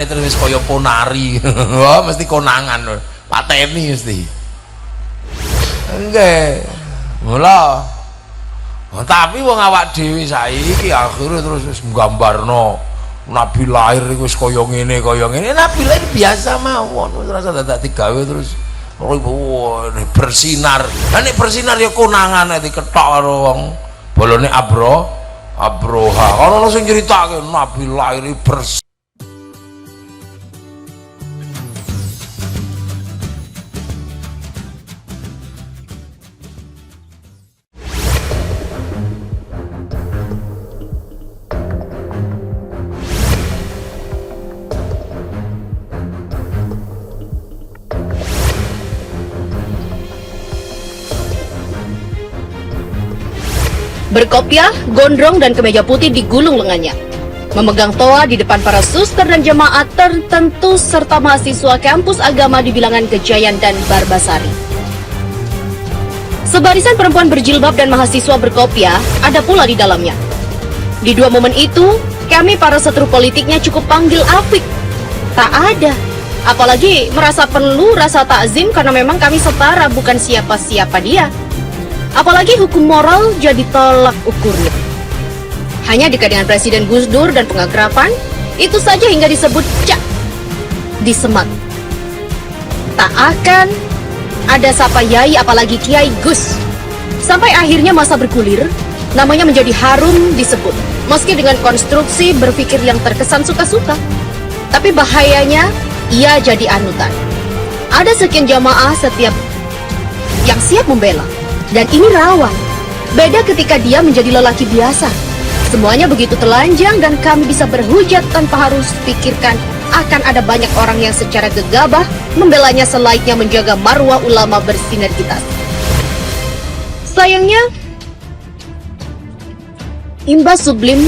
terus wis kaya ponari. Wah, mesti konangan pateni mesti. Nggih. Mula. Tapi wong awak dhewe saiki akhire terus wis nggambarno Nabi lahir iku wis kaya ngene kaya ngene. Nabi lahir biasa mawon, wis rasa dadak digawe terus bersinar. Lah nek bersinar ya konangan nek diketok karo wong bolone Abroha. Ono sing nyeritake Nabi lahir bersih. Berkopiah, gondrong, dan kemeja putih digulung lengannya. Memegang toa di depan para suster dan jemaat tertentu serta mahasiswa kampus agama di bilangan Gejayan dan Barbasari. Sebarisan perempuan berjilbab dan mahasiswa berkopiah ada pula di dalamnya. Di dua momen itu, kami para setru politiknya cukup panggil Afik. Tak ada. Apalagi merasa perlu rasa takzim karena memang kami setara bukan siapa-siapa dia. Apalagi hukum moral jadi tolak ukurnya. Hanya dekat dengan Presiden Gus Dur dan pengakrapan, itu saja hingga disebut cak, disemat. Tak akan ada sapa yai apalagi Kiai Gus. Sampai akhirnya masa bergulir, namanya menjadi harum disebut. Meski dengan konstruksi berpikir yang terkesan suka-suka. Tapi bahayanya, ia jadi anutan. Ada sekian jamaah setiap yang siap membela. Dan ini rawan. Beda ketika dia menjadi lelaki biasa. Semuanya begitu telanjang dan kami bisa berhujat tanpa harus pikirkan akan ada banyak orang yang secara gegabah membelanya selaiknya menjaga marwah ulama bersinergitas. Sayangnya, imbas sublim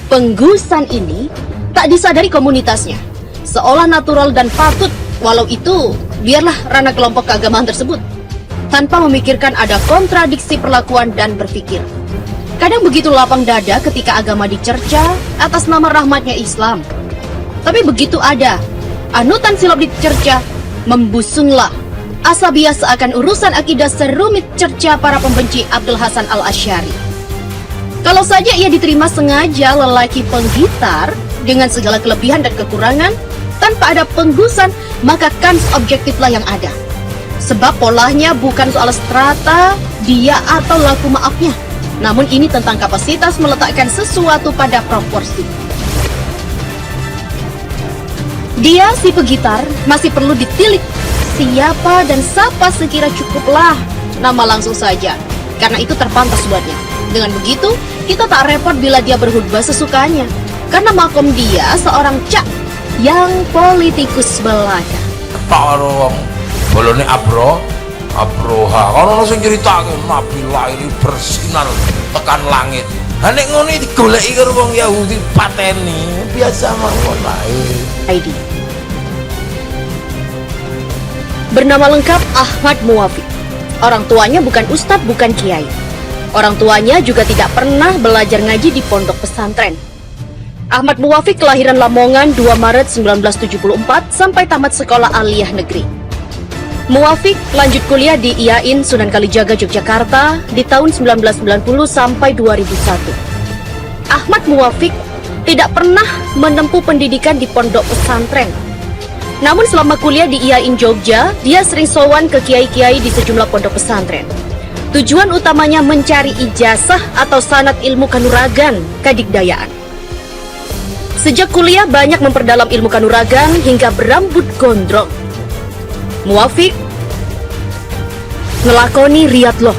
penggusan ini tak disadari komunitasnya. Seolah natural dan patut, walau itu biarlah ranah kelompok keagamaan tersebut. Tanpa memikirkan ada kontradiksi perlakuan dan berpikir. Kadang begitu lapang dada ketika agama dicerca atas nama rahmatnya Islam. Tapi begitu ada anutan silap dicerca, membusunglah asabiah seakan urusan akidah serumit cerca para pembenci Abdul Hasan Al-Asy'ari. Kalau saja ia diterima sengaja lelaki penggitar dengan segala kelebihan dan kekurangan tanpa ada penggusan, maka kans objektiflah yang ada. Sebab polanya bukan soal strata, dia atau laku maafnya. Namun ini tentang kapasitas meletakkan sesuatu pada proporsi. Dia si pegitar masih perlu ditilik. Siapa dan siapa sekira cukuplah nama langsung saja. Karena itu terpantas buatnya. Dengan begitu, kita tak repot bila dia berkhutbah sesukanya. Karena makom dia seorang cak yang politikus belaka. Bolone Abroha. Ono sing nyeritake Nabi lahir bersinar tekan langit. Ha nek ngono iki digoleki karo wong Yahudi pateni. Biasa mawon lahir. ID. Bernama lengkap Ahmad Muwafiq. Orang tuanya bukan ustadz, bukan kiai. Orang tuanya juga tidak pernah belajar ngaji di pondok pesantren. Ahmad Muwafiq kelahiran Lamongan 2 Maret 1974 sampai tamat sekolah aliyah negeri. Muwafiq lanjut kuliah di IAIN Sunan Kalijaga, Yogyakarta di tahun 1990 sampai 2001. Ahmad Muwafiq tidak pernah menempuh pendidikan di pondok pesantren. Namun selama kuliah di IAIN Jogja, dia sering sowan ke kiai-kiai di sejumlah pondok pesantren. Tujuan utamanya mencari ijazah atau sanad ilmu kanuragan kadikdayaan. Sejak kuliah banyak memperdalam ilmu kanuragan hingga berambut gondrong. Muwafiq ngelakoni riyad loh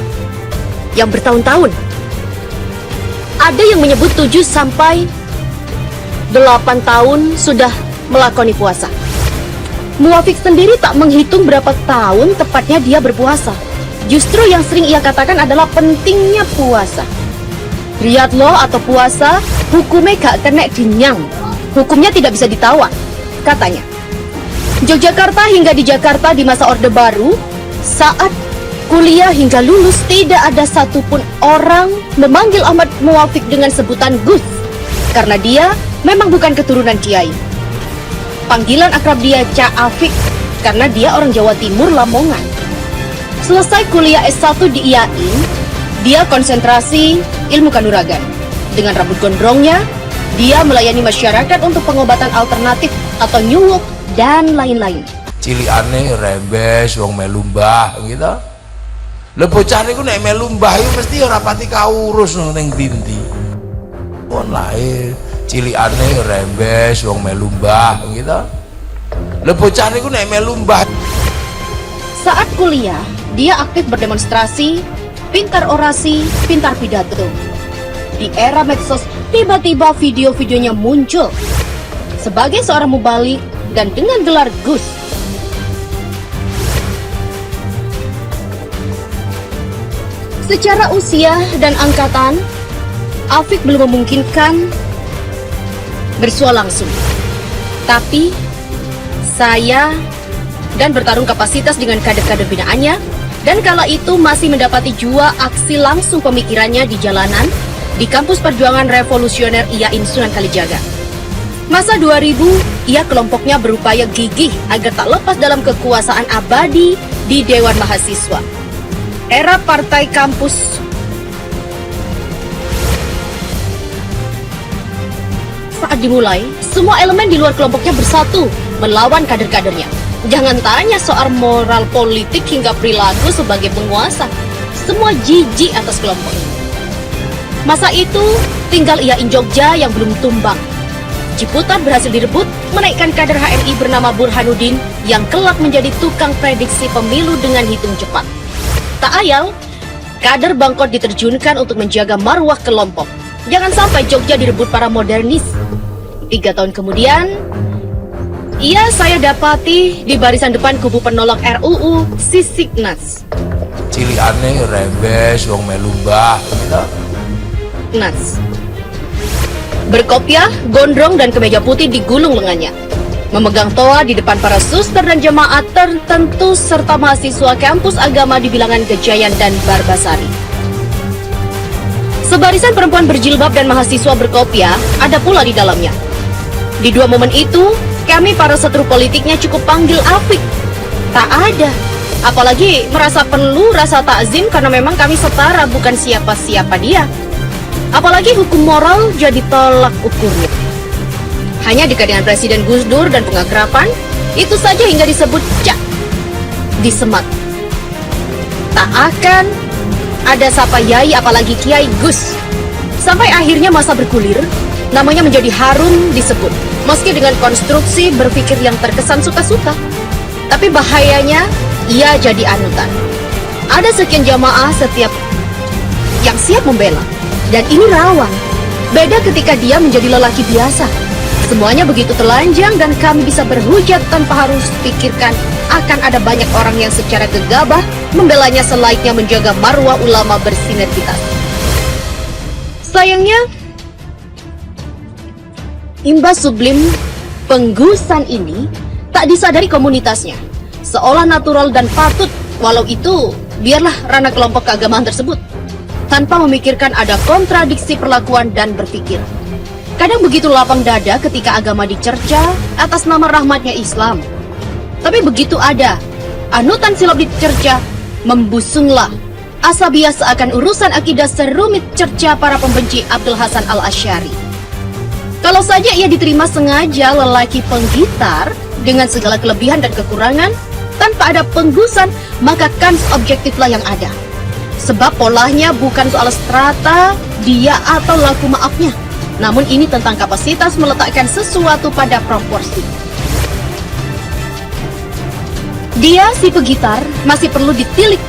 yang bertahun-tahun. Ada yang menyebut 7 sampai 8 tahun sudah melakoni puasa. Muwafiq sendiri tak menghitung berapa tahun tepatnya dia berpuasa. Justru yang sering ia katakan adalah pentingnya puasa. Riyad loh atau puasa hukumnya gak kena dinyang. Hukumnya tidak bisa ditawar, katanya. Yogyakarta hingga di Jakarta di masa Orde Baru, saat kuliah hingga lulus tidak ada satupun orang memanggil Ahmad Muwafiq dengan sebutan Gus, karena dia memang bukan keturunan kiai. Panggilan akrab dia Cak Afik karena dia orang Jawa Timur Lamongan. Selesai kuliah S1 di IAIN, dia konsentrasi ilmu kanuragan. Dengan rambut gondrongnya, dia melayani masyarakat untuk pengobatan alternatif atau nyuwuk dan lain-lain. Cilikane rembes wong melu mbah gitu. Lha bocah niku nek melu mbah iku mesti ora pati kaurus ning ndi-ndi. Wong lahir cilikane rembes wong melu mbah gitu. Lha bocah niku nek melu mbah. Saat kuliah, dia aktif berdemonstrasi, pintar orasi, pintar pidato. Di era medsos, tiba-tiba video-videonya muncul sebagai seorang mubalik dan dengan gelar Gus. Secara usia dan angkatan, Afik belum memungkinkan bersua langsung. Tapi, saya dan bertarung kapasitas dengan kader-kader binaannya, dan kala itu masih mendapati jua aksi langsung pemikirannya di jalanan, di kampus perjuangan revolusioner IAIN Sunan Kalijaga. Masa 2000, ia kelompoknya berupaya gigih agar tak lepas dalam kekuasaan abadi di Dewan Mahasiswa. Era partai kampus saat dimulai, semua elemen di luar kelompoknya bersatu melawan kader-kadernya. Jangan tanya soal moral politik hingga perilaku sebagai penguasa, semua jijik atas kelompok ini. Masa itu, tinggal IAIN Jogja yang belum tumbang. Ciputat berhasil direbut, menaikkan kader HMI bernama Burhanuddin yang kelak menjadi tukang prediksi pemilu dengan hitung cepat. Tak ayal, kader Bangkot diterjunkan untuk menjaga marwah kelompok. Jangan sampai Jogja direbut para modernis. 3 tahun kemudian, saya dapati di barisan depan kubu penolak RUU Sisiknas. Cilikane rembes wong melu mbah gitu. Nas. Berkopiah, gondrong dan kemeja putih digulung lengannya. Memegang toa di depan para suster dan jemaat tertentu serta mahasiswa kampus agama di bilangan Gejayan dan Barbasari. Sebarisan perempuan berjilbab dan mahasiswa berkopiah ada pula di dalamnya. Di 2 momen itu, kami para setru politiknya cukup panggil Afik. Tak ada. Apalagi merasa perlu rasa takzim karena memang kami setara bukan siapa-siapa dia. Apalagi hukum moral jadi tolak ukurnya. Hanya dekat dengan Presiden Gus Dur dan pengakraban, itu saja hingga disebut Cak disemat. Tak akan ada sapa Yai apalagi Kiai Gus. Sampai akhirnya masa bergulir, namanya menjadi harum disebut. Meski dengan konstruksi berpikir yang terkesan suka-suka. Tapi bahayanya, ia jadi anutan. Ada sekian jamaah setiap yang siap membela. Dan ini rawan. Beda ketika dia menjadi lelaki biasa. Semuanya begitu telanjang dan kami bisa berhujat tanpa harus pikirkan akan ada banyak orang yang secara gegabah membelanya selaiknya menjaga marwah ulama bersinergitas. Sayangnya, imbas sublim penggusan ini tak disadari komunitasnya, seolah natural dan patut, walau itu biarlah ranah kelompok keagamaan tersebut, tanpa memikirkan ada kontradiksi perlakuan dan berpikir. Kadang begitu lapang dada ketika agama dicerca atas nama rahmatnya Islam. Tapi begitu ada anutan silap dicerca, membusunglah asabiah seakan urusan akidah serumit cerca para pembenci Abdul Hasan Al-Asy'ari. Kalau saja ia diterima sengaja lelaki penggitar dengan segala kelebihan dan kekurangan tanpa ada penggusan, maka kans objektiflah yang ada. Sebab polanya bukan soal strata, dia atau laku maafnya. Namun ini tentang kapasitas meletakkan sesuatu pada proporsi. Dia si pegitar masih perlu ditilik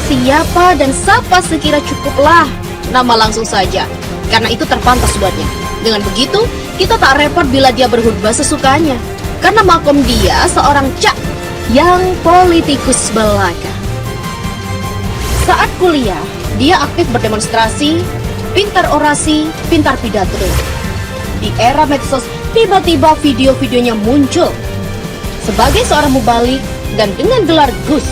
siapa dan siapa sekira cukuplah nama langsung saja, karena itu terpantas buatnya. Dengan begitu, kita tak repot bila dia berkhutbah sesukanya, karena makom dia seorang cak yang politikus belaka. Saat kuliah, dia aktif berdemonstrasi, pintar orasi, pintar pidato. Di era medsos, tiba-tiba video-videonya muncul sebagai seorang mubalik dan dengan gelar Gus.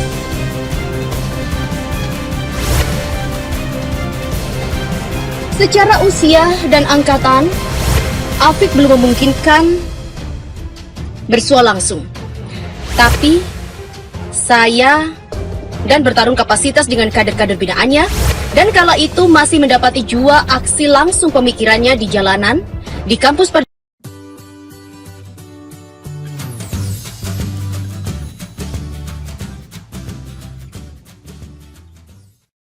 Secara usia dan angkatan, Afik belum memungkinkan bersua langsung. Tapi saya dan bertarung kapasitas dengan kader-kader binaannya, dan kala itu masih mendapati jua aksi langsung pemikirannya di jalanan, di kampus